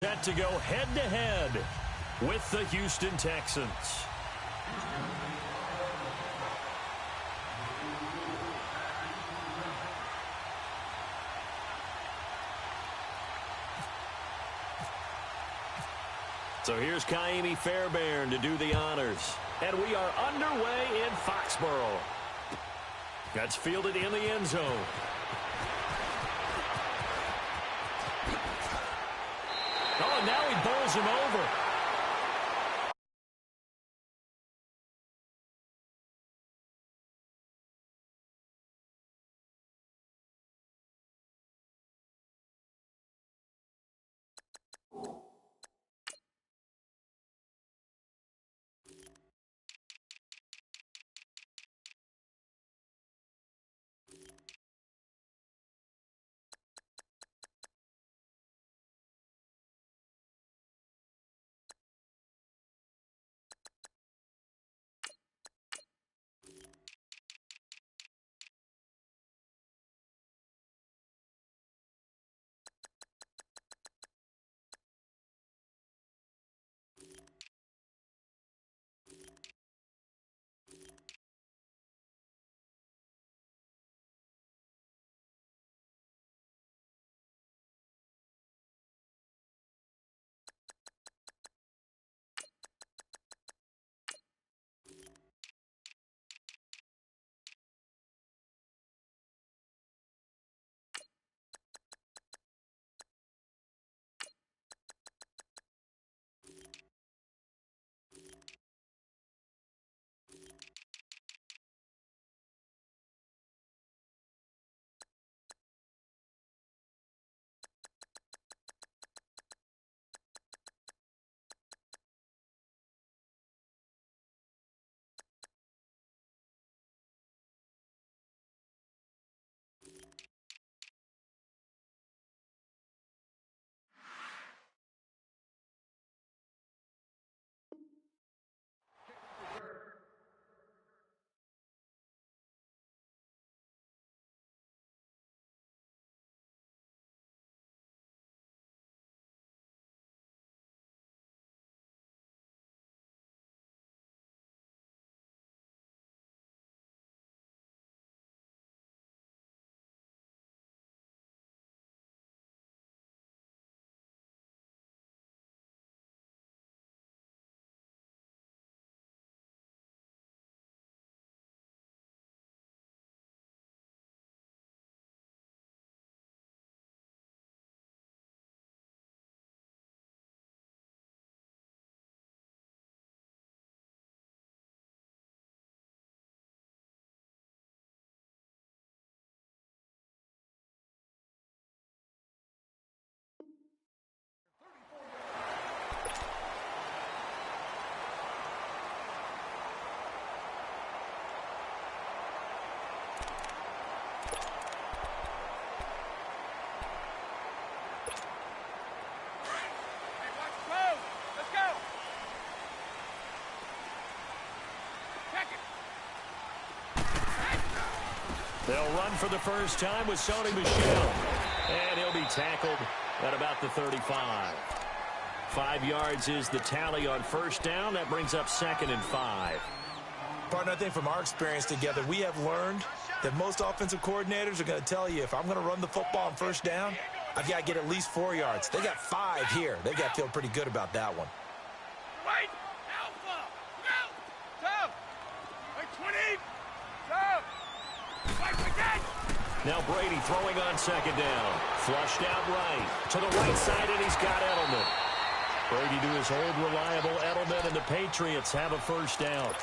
Set to go head-to-head with the Houston Texans. So here's Kaimi Fairbairn to do the honors. And we are underway in Foxborough. That's fielded in the end zone. Oh, and now he bowls him over. They'll run for the first time with Sony Michel. And he'll be tackled at about the 35. 5 yards is the tally on first down. That brings up 2nd and 5. Partner, I think from our experience together, we have learned that most offensive coordinators are going to tell you, if I'm going to run the football on first down, I've got to get at least 4 yards. They got 5 here. They've got to feel pretty good about that one. Right. Alpha. Go. Go. Like 20. Go. Now Brady throwing on 2nd down. Flushed out right. To the right side, and he's got Edelman. Brady to his old reliable Edelman, and the Patriots have a first down.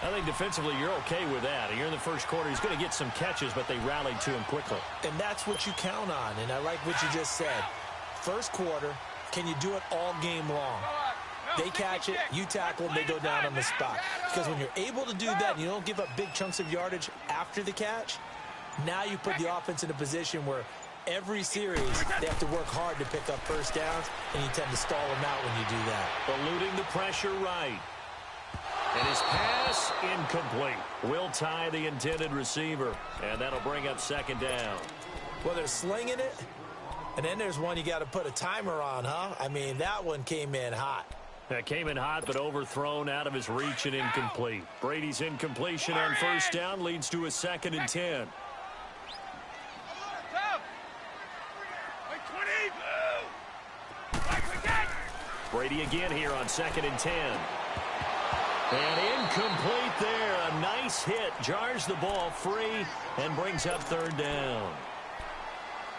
I think defensively you're okay with that. Here in the first quarter, he's going to get some catches, but they rallied to him quickly. And that's what you count on, and I like what you just said. First quarter, can you do it all game long? They catch it, you tackle, and they go down on the spot. Because when you're able to do that and you don't give up big chunks of yardage after the catch, now you put the offense in a position where every series they have to work hard to pick up first downs, and you tend to stall them out when you do that. Eluding the pressure right. And his pass incomplete. Will tie the intended receiver, and that'll bring up 2nd down. Well, they're slinging it, And then there's one you got to put a timer on, huh? I mean, that one came in hot. That came in hot, but overthrown, out of his reach, and incomplete. Brady's incompletion on first down leads to a 2nd and 10. Brady again here on 2nd and 10. And incomplete there. A nice hit. Jars the ball free and brings up 3rd down.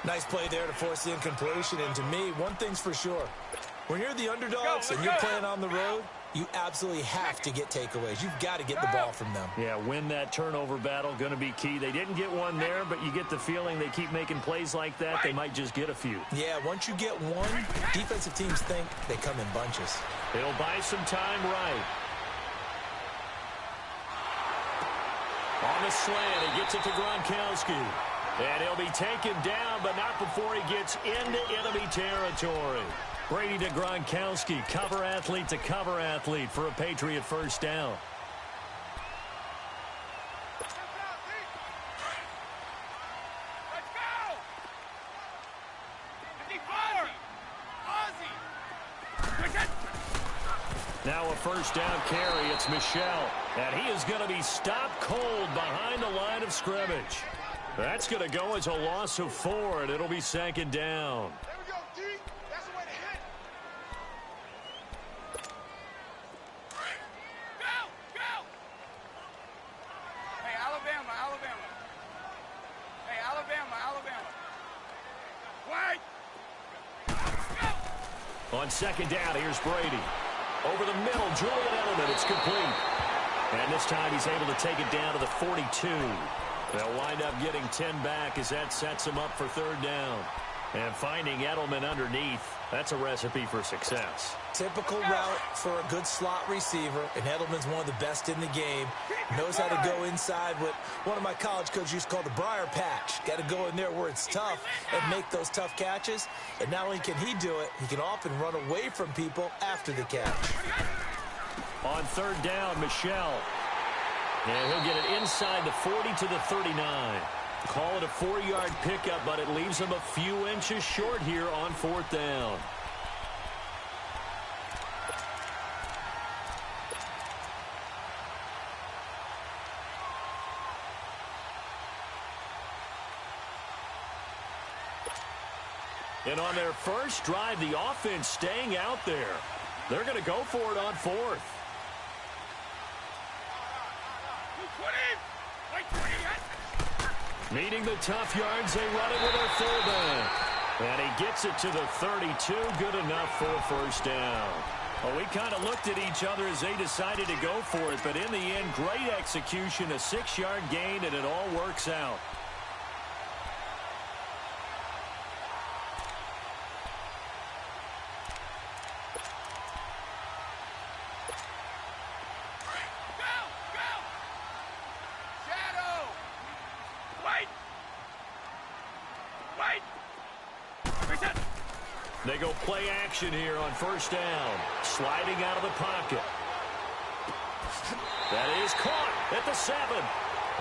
Nice play there to force the incompletion. And to me, one thing's for sure. When you're the underdogs and you're playing on the road, you absolutely have to get takeaways. You've got to get the ball from them. Yeah, win that turnover battle, going to be key. They didn't get one there, but you get the feeling they keep making plays like that, they might just get a few. Yeah, once you get one, defensive teams think they come in bunches. They'll buy some time right. On the slant, he gets it to Gronkowski. And he'll be taken down, but not before he gets into enemy territory. Brady to Gronkowski, cover athlete to cover athlete for a Patriot first down. Let's go! 54! Now a first down carry. It's Michel. And he is going to be stopped cold behind the line of scrimmage. That's going to go as a loss of 4, and it'll be 2nd down. There we go, D. That's the way to hit. Go! Go! Hey, Alabama, Alabama. Hey, Alabama, Alabama. Wait! Go! On 2nd down, here's Brady. Over the middle, Julian Edelman. It's complete. And this time he's able to take it down to the 42. They'll wind up getting 10 back as that sets him up for 3rd down. And finding Edelman underneath, that's a recipe for success. Typical route for a good slot receiver, and Edelman's one of the best in the game. Knows how to go inside what one of my college coaches used to call the briar patch. Got to go in there where it's tough and make those tough catches. And not only can he do it, he can often run away from people after the catch. On 3rd down, Michel. And he'll get it inside the 40 to the 39. Call it a 4-yard pickup, but it leaves him a few inches short here on 4th down. And on their first drive, the offense staying out there. They're going to go for it on 4th. Meeting the tough yards, they run it with their fullback. And he gets it to the 32, good enough for a first down. Well, we kind of looked at each other as they decided to go for it, but in the end, great execution, a 6-yard gain, and it all works out. They go play action here on first down. Sliding out of the pocket. That is caught at the 7.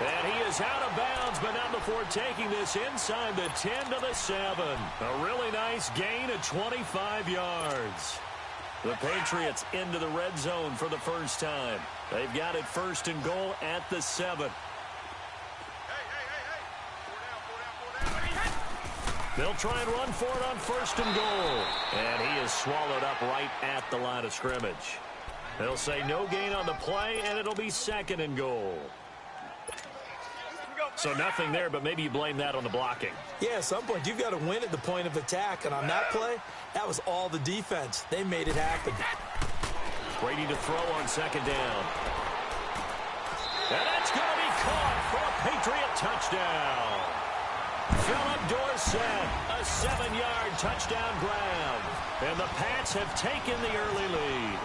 And he is out of bounds, but not before taking this inside the 10 to the 7. A really nice gain of 25 yards. The Patriots into the red zone for the first time. They've got it 1st and goal at the 7. They'll try and run for it on 1st and goal. And he is swallowed up right at the line of scrimmage. They'll say no gain on the play, and it'll be 2nd and goal. So nothing there, but maybe you blame that on the blocking. Yeah, at some point, you've got to win at the point of attack. And on that play, that was all the defense. They made it happen. Brady to throw on 2nd down. And that's going to be caught for a Patriot touchdown. Philip Dorsett, a 7-yard touchdown grab. And the Pats have taken the early lead.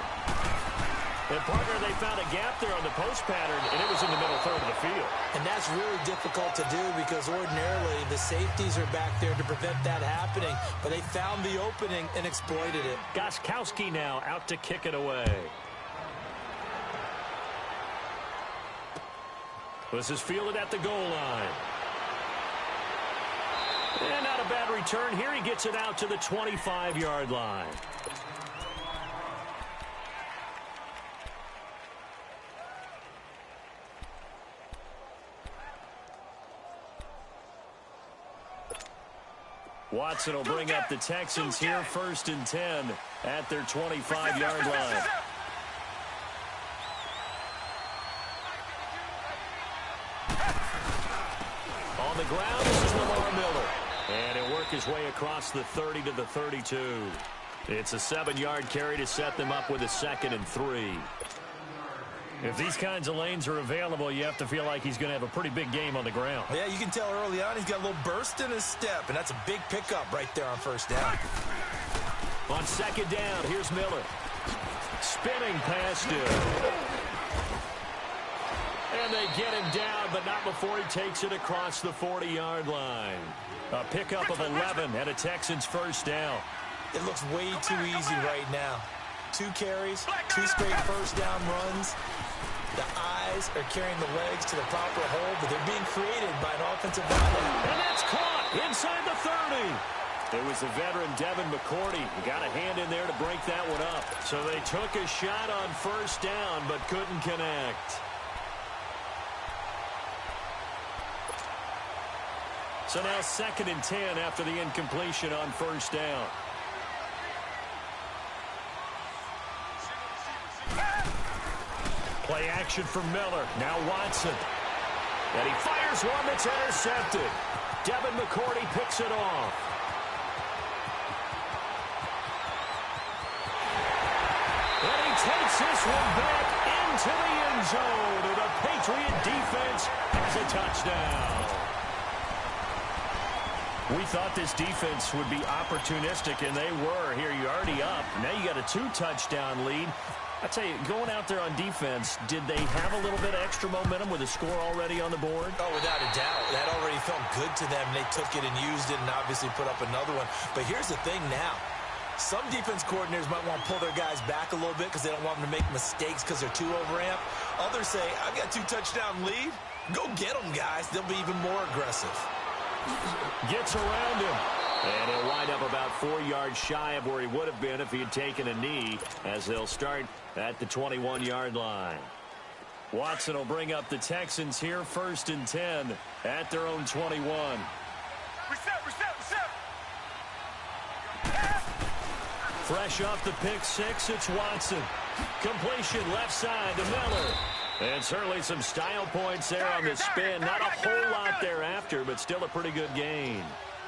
And, partner, they found a gap there on the post pattern, and it was in the middle third of the field. And that's really difficult to do because ordinarily the safeties are back there to prevent that happening. But they found the opening and exploited it. Gostkowski now out to kick it away. This is fielded at the goal line. And not a bad return here. He gets it out to the 25-yard line. Watson will bring up the Texans here, 1st and 10 at their 25-yard line. On the ground, this is Lamar Miller. And he'll work his way across the 30 to the 32. It's a 7-yard carry to set them up with a 2nd and 3. If these kinds of lanes are available, you have to feel like he's going to have a pretty big game on the ground. Yeah, you can tell early on he's got a little burst in his step, and that's a big pickup right there on 1st down. On 2nd down, here's Miller. Spinning past him. And they get him down, but not before he takes it across the 40-yard line. A pickup of 11 and a Texans 1st down. It looks way too easy right now. 2 carries, 2 straight 1st down runs. The eyes are carrying the legs to the proper hold, but they're being created by an offensive line. And that's caught inside the 30. It was the veteran Devin McCourty. He got a hand in there to break that one up. So they took a shot on 1st down, but couldn't connect. So now 2nd and 10 after the incompletion on 1st down. Play action for Miller. Now Watson. And he fires one that's intercepted. Devin McCourty picks it off. And he takes this one back into the end zone. And the Patriot defense has a touchdown. We thought this defense would be opportunistic, and they were. Here, you're already up. Now you got a 2-touchdown lead. I tell you, going out there on defense, did they have a little bit of extra momentum with a score already on the board? Oh, without a doubt. That already felt good to them. They took it and used it and obviously put up another one. But here's the thing now. Some defense coordinators might want to pull their guys back a little bit because they don't want them to make mistakes because they're too overamped. Others say, I've got 2-touchdown lead. Go get them, guys. They'll be even more aggressive. Gets around him. And he'll wind up about 4 yards shy of where he would have been if he had taken a knee, as they'll start at the 21-yard line. Watson will bring up the Texans here, 1st and 10 at their own 21. Reset. Fresh off the pick 6, it's Watson. Completion left side to Miller. And certainly some style points there on the spin. Not a whole lot thereafter, but still a pretty good gain.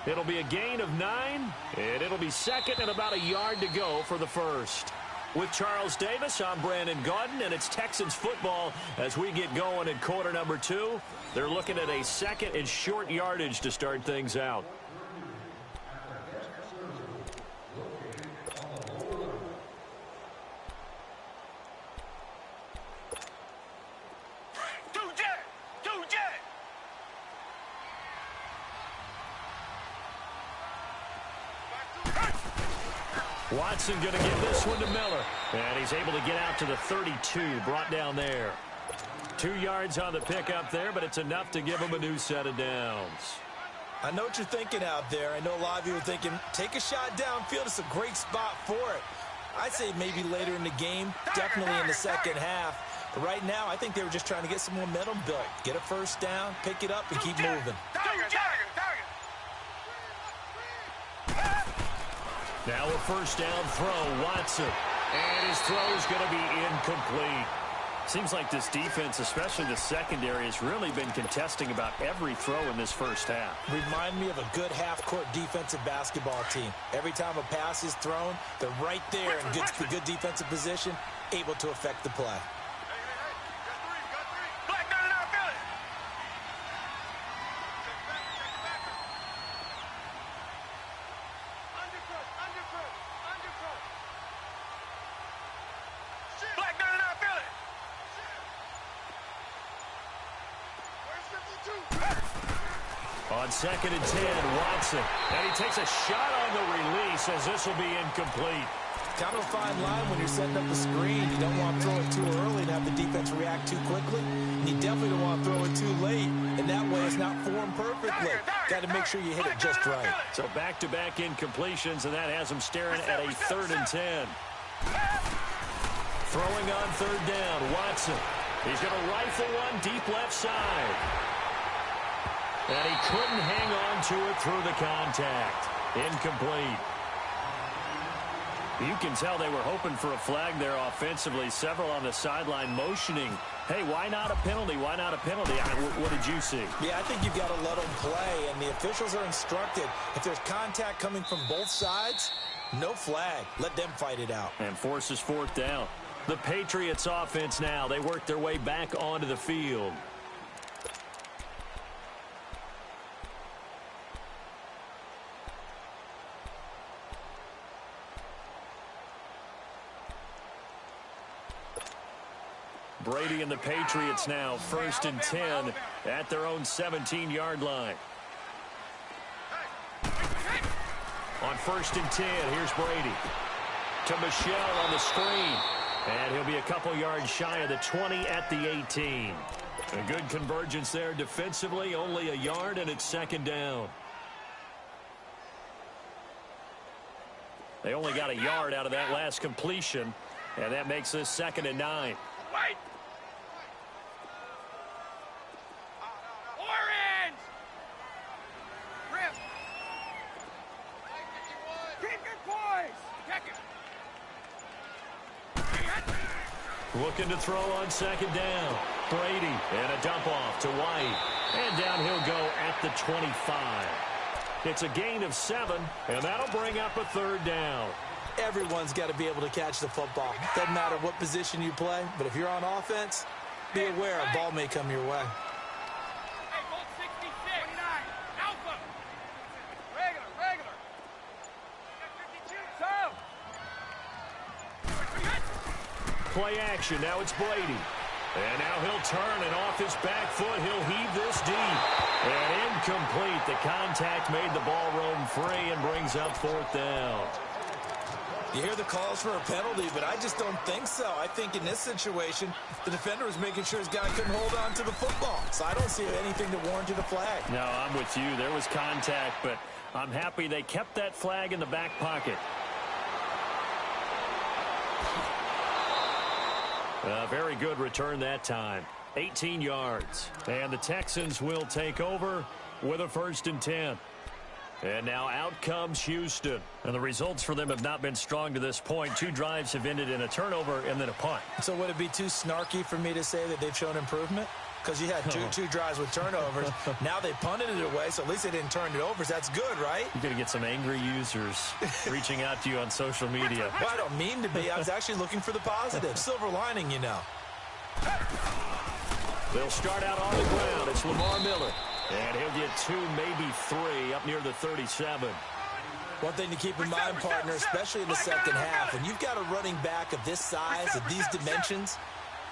It'll be a gain of 9, and it'll be 2nd and about a yard to go for the 1st. With Charles Davis, I'm Brandon Gaudin, and it's Texans football as we get going in quarter number 2. They're looking at a 2nd and short yardage to start things out. Watson going to give this one to Miller. And he's able to get out to the 32, brought down there. 2 yards on the pickup there, but it's enough to give him a new set of downs. I know what you're thinking out there. I know a lot of you are thinking, take a shot downfield. It's a great spot for it. I'd say maybe later in the game, definitely in the second half. But right now, I think they were just trying to get some momentum built. Get a 1st down, pick it up, and keep moving. Now a 1st down throw, Watson. And his throw is going to be incomplete. Seems like this defense, especially the secondary, has really been contesting about every throw in this 1st half. Remind me of a good half-court defensive basketball team. Every time a pass is thrown, they're right there in good defensive position, able to affect the play. On 2nd and 10, Watson. And he takes a shot on the release as this will be incomplete. kind of a fine line when you're setting up a screen. You don't want to throw it too early and have the defense react too quickly. And you definitely don't want to throw it too late. And that way it's not formed perfectly. Got to make sure you hit it just right. So back-to-back incompletions, and that has them staring at a 3rd and 10. Throwing on 3rd down, Watson. He's going to rifle one deep left side. And he couldn't hang on to it through the contact. Incomplete. You can tell they were hoping for a flag there offensively. Several on the sideline motioning, hey, why not a penalty? Why not a penalty? What did you see? Yeah, I think you've got to let them play, and the officials are instructed. If there's contact coming from both sides, no flag. Let them fight it out. And forces 4th down. The Patriots offense now. They work their way back onto the field. Brady and the Patriots now 1st and 10 at their own 17-yard line. On 1st and 10, here's Brady. To Michel on the screen. And he'll be a couple yards shy of the 20 at the 18. A good convergence there defensively, only a yard, and it's 2nd down. They only got a yard out of that last completion, and that makes this 2nd and 9. Wait. Orange. Rip. Keep your poise. Check it. Looking to throw on 2nd down. Brady and a dump off to White. And down he'll go at the 25. It's a gain of 7, and that'll bring up a 3rd down. Everyone's got to be able to catch the football. Doesn't matter what position you play, but if you're on offense, be aware a ball may come your way. Hey, Bolt 66. 29. Alpha. Regular. 52. So. Play action. Now it's Brady. And now he'll turn, and off his back foot, he'll heave this deep. And incomplete. The contact made the ball roam free and brings up 4th down. You hear the calls for a penalty, but I just don't think so. I think in this situation, the defender was making sure his guy couldn't hold on to the football. So I don't see anything that warranted a flag. No, I'm with you. There was contact, but I'm happy they kept that flag in the back pocket. A very good return that time. 18 yards. And the Texans will take over with a 1st and 10. And now out comes Houston. And the results for them have not been strong to this point. 2 drives have ended in a turnover and then a punt. So would it be too snarky for me to say that they've shown improvement? Because you had two drives with turnovers. Now they punted it away, so at least they didn't turn it over. So that's good, right? You're going to get some angry users reaching out to you on social media. Well, I don't mean to be. I was actually looking for the positive. Silver lining, you know. They'll start out on the ground. It's Lamar Miller. And he'll get 2, maybe 3 up near the 37. One thing to keep in mind, partner, especially in the second half, when you've got a running back of this size, of these dimensions,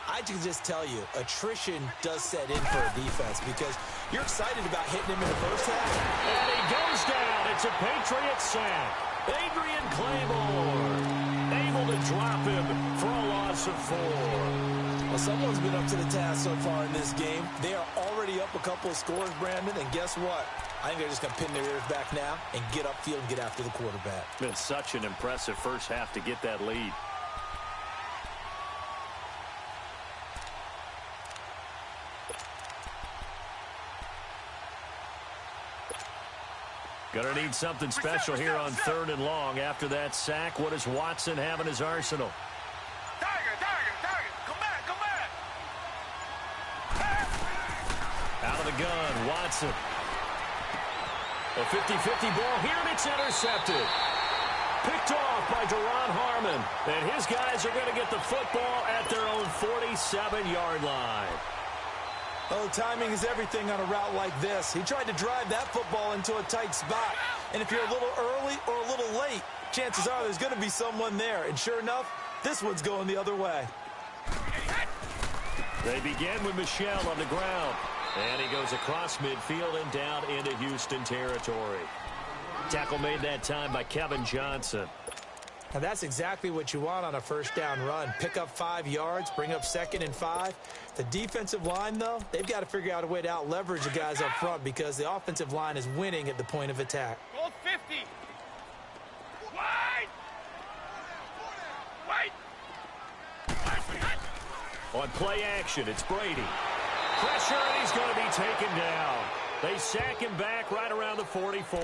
I can just tell you, attrition does set in for a defense because you're excited about hitting him in the first half. And he goes down. It's a Patriots sack. Adrian Claymore able to drop him for a loss of 4. Well, someone's been up to the task so far in this game. They are already up a couple of scores, Brandon, and guess what? I think they're just going to pin their ears back now and get upfield and get after the quarterback. Been such an impressive first half to get that lead. Gonna need something special here on 3rd and long. After that sack, what does Watson have in his arsenal? Target. Come back. Out of the gun, Watson. A 50-50 ball here, and it's intercepted. Picked off by Deron Harmon. And his guys are going to get the football at their own 47-yard line. Oh, timing is everything on a route like this. He tried to drive that football into a tight spot. And if you're a little early or a little late, chances are there's going to be someone there. And sure enough, this one's going the other way. They begin with Michel on the ground. And he goes across midfield and down into Houston territory. Tackle made that time by Kevin Johnson. And that's exactly what you want on a first down run. Pick up 5 yards, bring up 2nd and 5. The defensive line, though, they've got to figure out a way to out-leverage the guys up front because the offensive line is winning at the point of attack. Goal 50. Wide. Wait. On play action, it's Brady. Pressure, and he's going to be taken down. They sack him back right around the 44.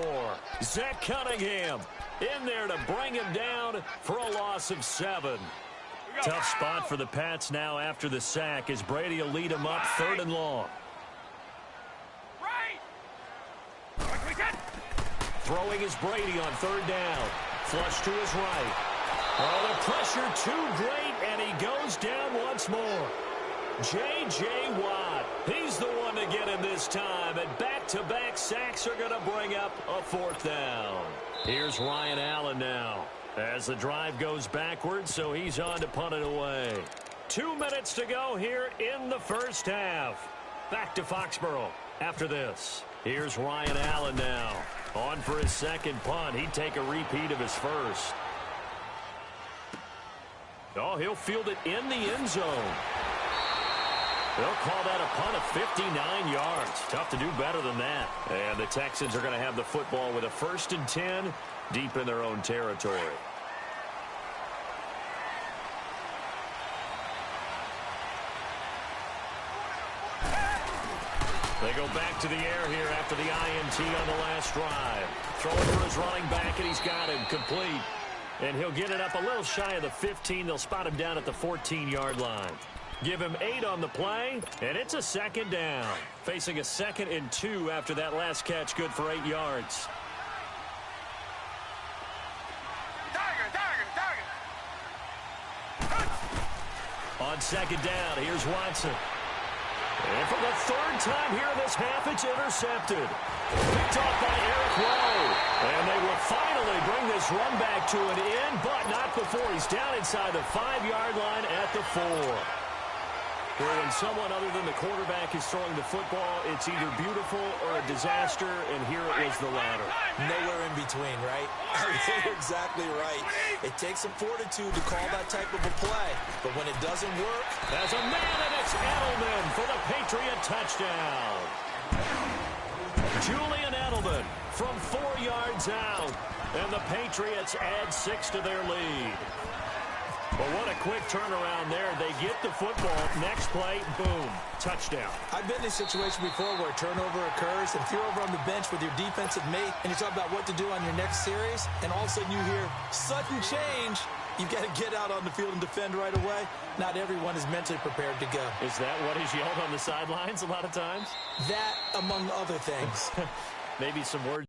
Zach Cunningham in there to bring him down for a loss of 7. Tough spot for the Pats now after the sack as Brady will lead him up 3rd and long. Right. Throwing is Brady on 3rd down. Flush to his right. Oh, the pressure too great, and he goes down once more. J.J. Watt, he's the one to get him this time, and back-to-back sacks are going to bring up a 4th down. Here's Ryan Allen now as the drive goes backwards, so he's on to punt it away. 2 minutes to go here in the first half. Back to Foxborough after this. Here's Ryan Allen now on for his 2nd punt. He'd take a repeat of his first. Oh, he'll field it in the end zone. They'll call that a punt of 59 yards. Tough to do better than that. And the Texans are going to have the football with a 1st and 10 deep in their own territory. They go back to the air here after the INT on the last drive. Throwing for his running back, and he's got him complete. And he'll get it up a little shy of the 15. They'll spot him down at the 14-yard line. Give him 8 on the play, and it's a 2nd down. Facing a 2nd and 2 after that last catch, good for 8 yards. On 2nd down, here's Watson. And for the 3rd time here in this half, it's intercepted. Picked off by Eric Rowe. And they will finally bring this run back to an end, but not before he's down inside the 5-yard line at the 4. When someone other than the quarterback is throwing the football, it's either beautiful or a disaster, and here it was the latter. Nowhere in between, right? You're exactly right. It takes some fortitude to call that type of a play, but when it doesn't work... As a man, and it's Edelman for the Patriot touchdown. Julian Edelman from 4 yards out, and the Patriots add 6 to their lead. But what a quick turnaround there. They get the football. Next play, boom, touchdown. I've been in a situation before where a turnover occurs, and if you're over on the bench with your defensive mate and you talk about what to do on your next series, and all of a sudden you hear sudden change, you've got to get out on the field and defend right away. Not everyone is mentally prepared to go. Is that what is yelled on the sidelines a lot of times? That, among other things. Maybe some words.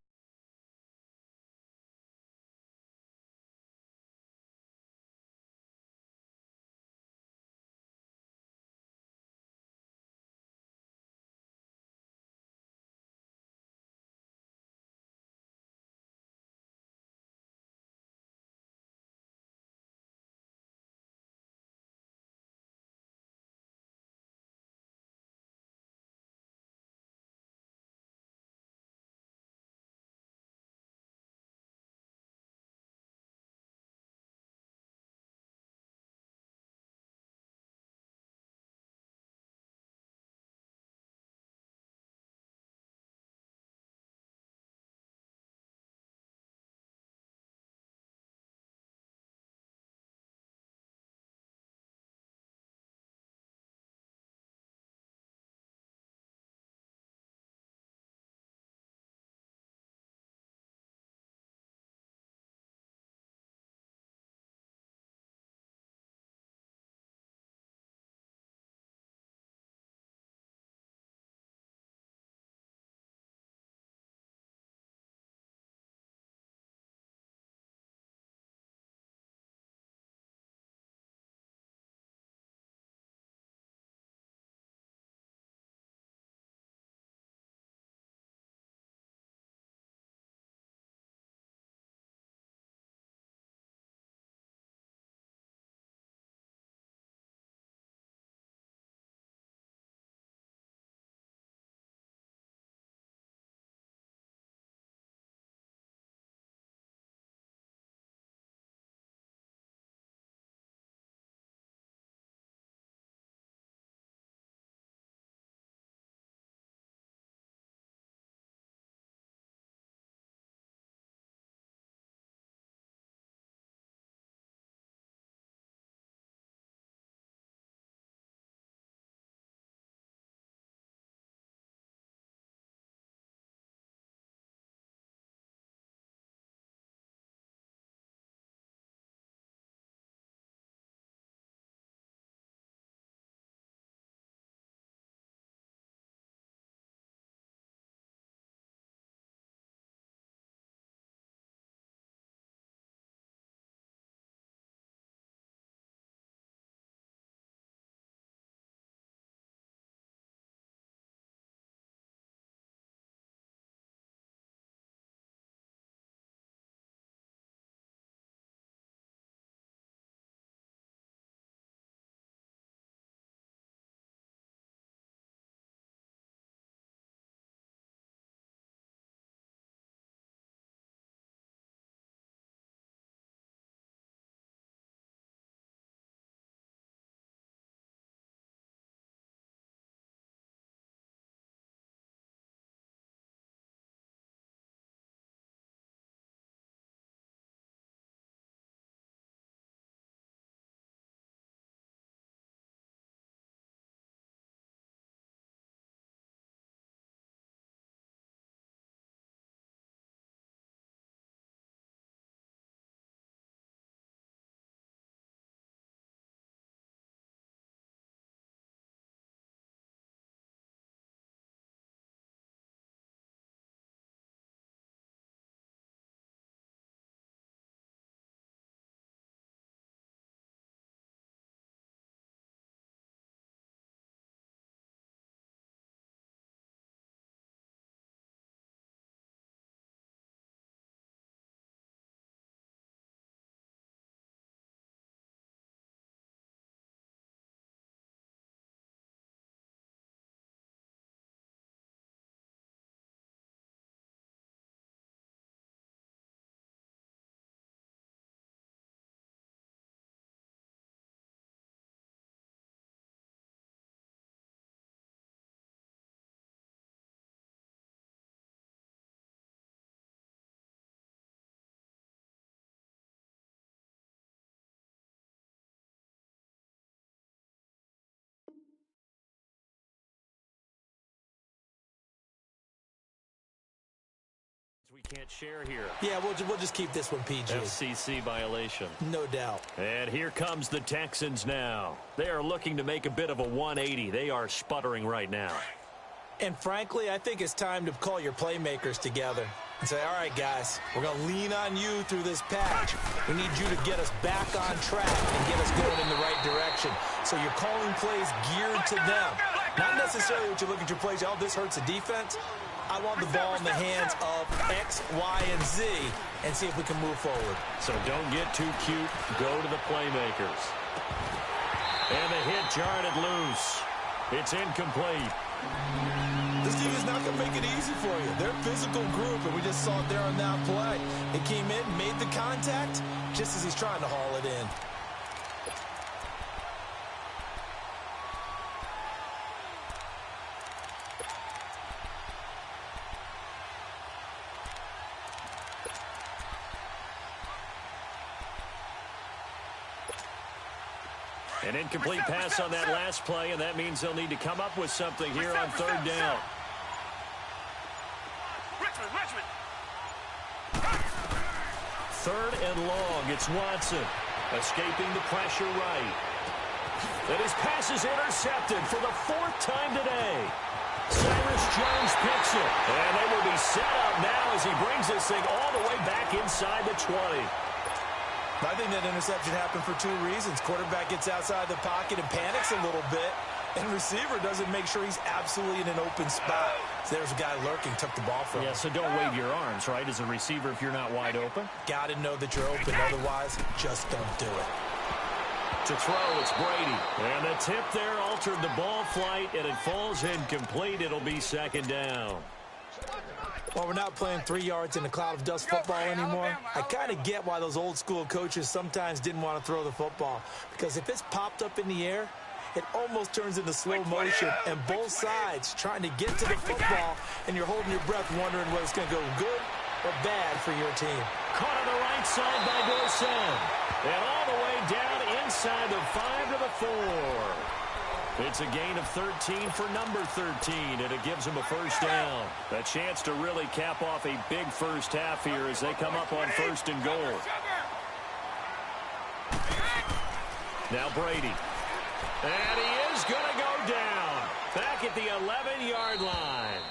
We can't share here. Yeah, we'll just keep this one PG. FCC violation. No doubt. And here comes the Texans now. They are looking to make a bit of a 180. They are sputtering right now. And frankly, I think it's time to call your playmakers together and say, all right, guys, we're going to lean on you through this patch. We need you to get us back on track and get us going in the right direction. So you're calling plays geared to them. Not necessarily what you look at your plays, oh, this hurts the defense. I want the ball in the hands of X, Y, and Z and see if we can move forward. So don't get too cute. Go to the playmakers. And the hit jarred it loose. It's incomplete. This team is not going to make it easy for you. They're a physical group, and we just saw it there on that play. It came in, made the contact, just as he's trying to haul it in. An incomplete pass on that last play, and that means they'll need to come up with something here on third down. Third and long, it's Watson. Escaping the pressure right. And his pass is intercepted for the fourth time today. Cyrus Jones picks it. And they will be set up now as he brings this thing all the way back inside the 20. I think that interception happened for two reasons. Quarterback gets outside the pocket and panics a little bit, and receiver doesn't make sure he's absolutely in an open spot. So there's a guy lurking, took the ball from him. Yeah, so don't wave your arms, right, as a receiver if you're not wide open? Got to know that you're open. Otherwise, just don't do it. To throw, it's Brady. And the tip there altered the ball flight, and it falls incomplete. It'll be second down. Well, we're not playing 3 yards in a cloud of dust football anymore. I kind of get why those old school coaches sometimes didn't want to throw the football. Because if it's popped up in the air, it almost turns into slow motion. And both sides trying to get to the football, and you're holding your breath wondering whether it's going to go good or bad for your team. Caught on the right side by Dorsett. And all the way down inside the 5 to the 4. It's a gain of 13 for number 13, and it gives them a first down. A chance to really cap off a big first half here as they come up on first and goal. Now Brady. And he is going to go down. Back at the 11-yard line.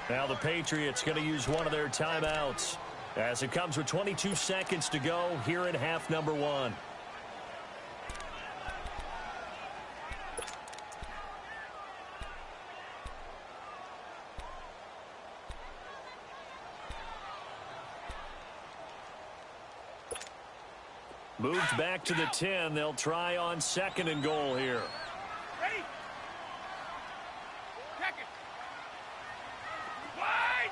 Now the Patriots going to use one of their timeouts as it comes with 22 seconds to go here in half number 1. Moved back to the 10. They'll try on second and goal here. Ready? Check it. Wide.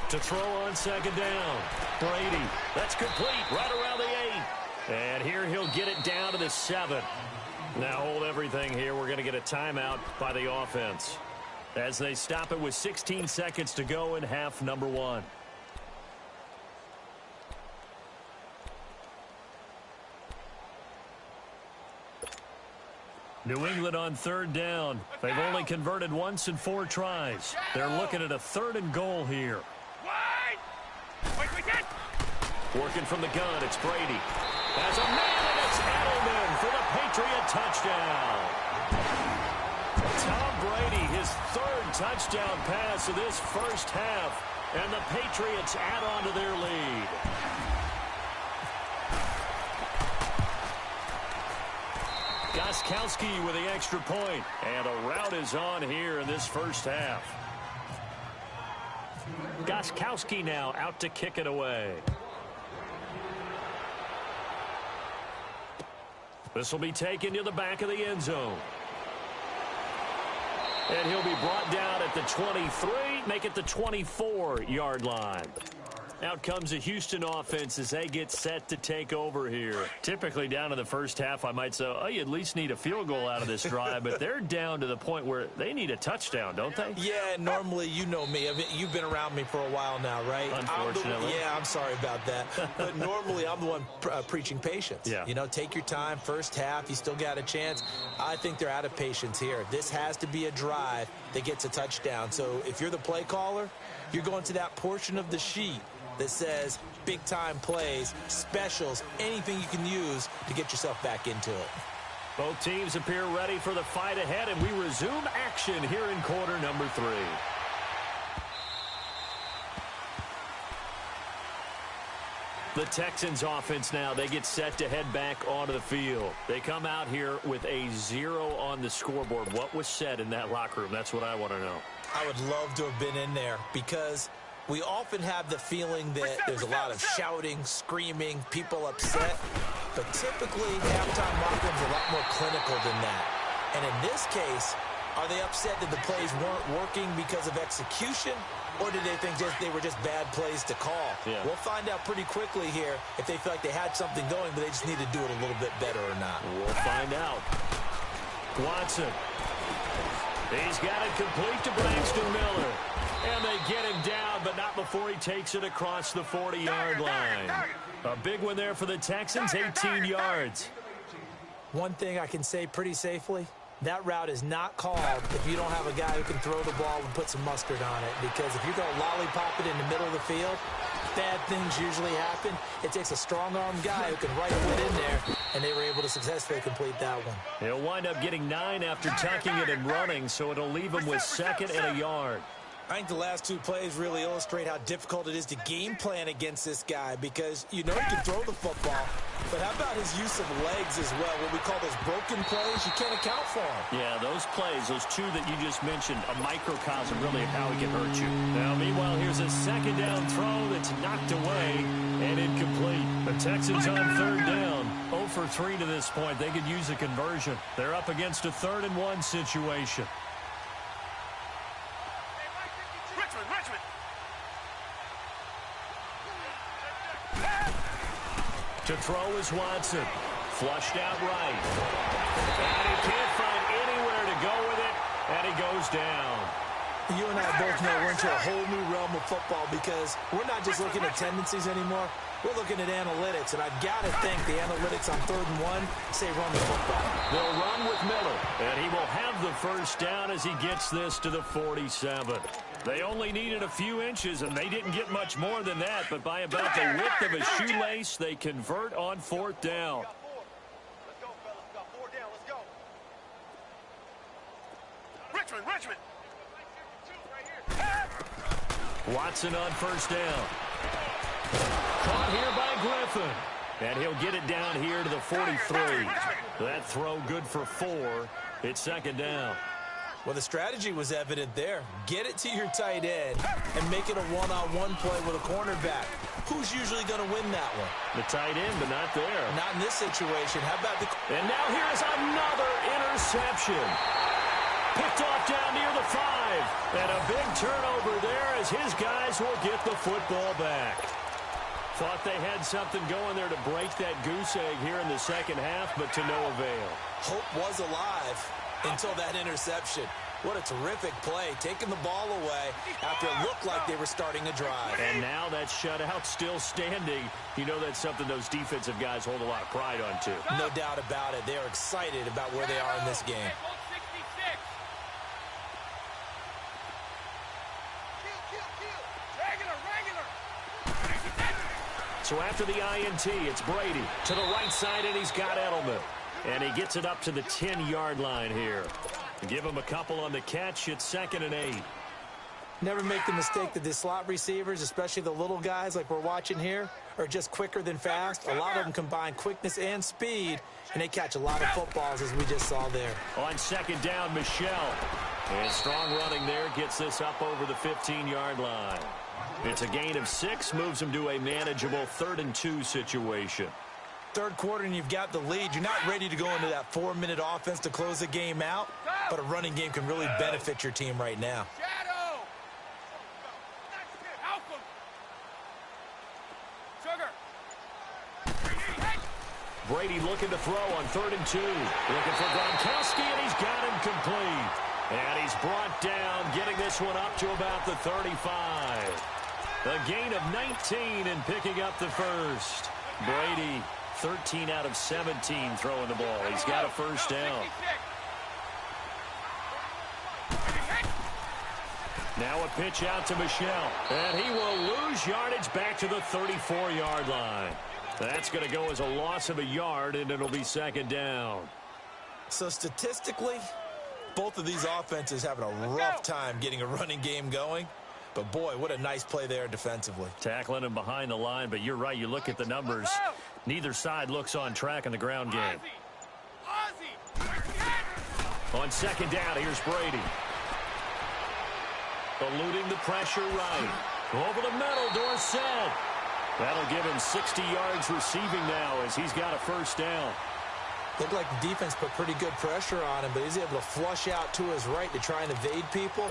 To throw on second down. Brady. That's complete right around the 8. And here he'll get it down to the 7. Now hold everything here. We're going to get a timeout by the offense as they stop it with 16 seconds to go in half number 1. New England on third down. They've only converted once in 4 tries. They're looking at a third and goal here. Wide. Working from the gun, it's Brady. Has a man, and it's Edelman for the Patriot touchdown. Tom Brady, his 3rd touchdown pass of this first half, and the Patriots add on to their lead. Gostkowski with the extra point, and a rout is on here in this first half. Gostkowski now out to kick it away. This will be taken to the back of the end zone. And he'll be brought down at the 23, make it the 24-yard line. Out comes the Houston offense as they get set to take over here. Typically down in the first half, I might say, oh, you at least need a field goal out of this drive, but they're down to the point where they need a touchdown, don't they? Yeah, normally, you know me. I mean, you've been around me for a while now, right? Unfortunately. I'm sorry about that. But normally, I'm the one preaching patience. Yeah. You know, take your time. First half, you still got a chance. I think they're out of patience here. This has to be a drive that gets a touchdown. So if you're the play caller, you're going to that portion of the sheet that says big-time plays, specials, anything you can use to get yourself back into it. Both teams appear ready for the fight ahead, and we resume action here in quarter number 3. The Texans offense now, they get set to head back onto the field. They come out here with a 0 on the scoreboard. What was said in that locker room? That's what I want to know. I would love to have been in there because we often have the feeling that there's a lot of shouting, screaming, people upset. But typically, halftime locker rooms are a lot more clinical than that. And in this case, are they upset that the plays weren't working because of execution? Or did they think they were just bad plays to call? Yeah. We'll find out pretty quickly here if they feel like they had something going, but they just need to do it a little bit better or not. We'll find out. Watson. He's got it complete to Braxton Miller. And they get him down, but not before he takes it across the 40-yard line. A big one there for the Texans, 18 yards. One thing I can say pretty safely, that route is not called if you don't have a guy who can throw the ball and put some mustard on it. Because if you're going to lollipop it in the middle of the field, bad things usually happen. It takes a strong-armed guy who can right foot in there, and they were able to successfully complete that one. He'll wind up getting 9 after tucking it and running, so it'll leave him with 2nd and a yard. I think the last 2 plays really illustrate how difficult it is to game plan against this guy because you know he can throw the football, but how about his use of legs as well? What we call those broken plays, you can't account for them. Yeah, those plays, those 2 that you just mentioned, a microcosm really of how he can hurt you. Now, meanwhile, here's a 2nd down throw that's knocked away and incomplete. The Texans on 3rd down, 0 for 3 to this point. They could use a conversion. They're up against a 3rd and 1 situation. To throw is Watson. Flushed out right. And he can't find anywhere to go with it, and he goes down. You and I both know we're into a whole new realm of football because we're not just looking at tendencies anymore. We're looking at analytics, and I've got to think the analytics on 3rd and 1 say run the football. They'll run with Miller, and he will have the 1st down as he gets this to the 47. They only needed a few inches, and they didn't get much more than that, but by about the width of a shoelace, they convert on 4th down. Let's go, fellas. We got 4 down. Let's go. Richmond. Watson on 1st down. Caught here by Griffin. And he'll get it down here to the 43. That throw good for 4. It's 2nd down. Well, the strategy was evident there. Get it to your tight end and make it a one-on-one play with a cornerback. Who's usually going to win that one? The tight end, but not there. Not in this situation. How about the... And now here's another interception. Picked off down near the 5. And a big turnover there as his guys will get the football back. Thought they had something going there to break that goose egg here in the 2nd half, but to no avail. Hope was alive until that interception. What a terrific play, taking the ball away after it looked like they were starting a drive. And now that shutout still standing. You know that's something those defensive guys hold a lot of pride on, too. No doubt about it. They are excited about where they are in this game. So after the INT, it's Brady to the right side, and he's got Edelman. And he gets it up to the 10-yard line here. Give him a couple on the catch. It's 2nd and 8. Never make the mistake that the slot receivers, especially the little guys like we're watching here, are just quicker than fast. A lot of them combine quickness and speed, and they catch a lot of footballs, as we just saw there. On 2nd down, Michelle. And strong running there gets this up over the 15-yard line. It's a gain of 6, moves them to a manageable 3rd and 2 situation. 3rd quarter and you've got the lead. You're not ready to go into that 4-minute offense to close the game out, but a running game can really benefit your team right now. Shadow. Brady looking to throw on 3rd and 2. Looking for Gronkowski, and he's got him complete. And he's brought down, getting this one up to about the 35. A gain of 19 and picking up the 1st. Brady, 13 out of 17 throwing the ball. He's got a 1st down. Now a pitch out to Michel. And he will lose yardage back to the 34-yard line. That's going to go as a loss of a yard, and it'll be second down. So statistically, both of these offenses having a rough time getting a running game going. But, boy, what a nice play there defensively. Tackling him behind the line, but you're right. You look at the numbers. Neither side looks on track in the ground game. On second down, here's Brady. Eluding the pressure right. Over the middle, Dorsett. That'll give him 60 yards receiving now as he's got a first down. Looked like the defense put pretty good pressure on him, but he's able to flush out to his right to try and evade people.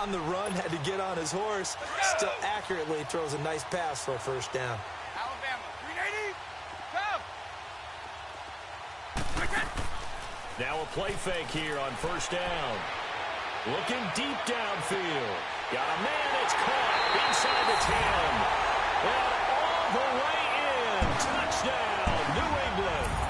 On the run, had to get on his horse. Still accurately throws a nice pass for a first down. Alabama, 380, come! Now a play fake here on first down. Looking deep downfield. Got a man, it's caught inside the 10. And all the way in. Touchdown, New England.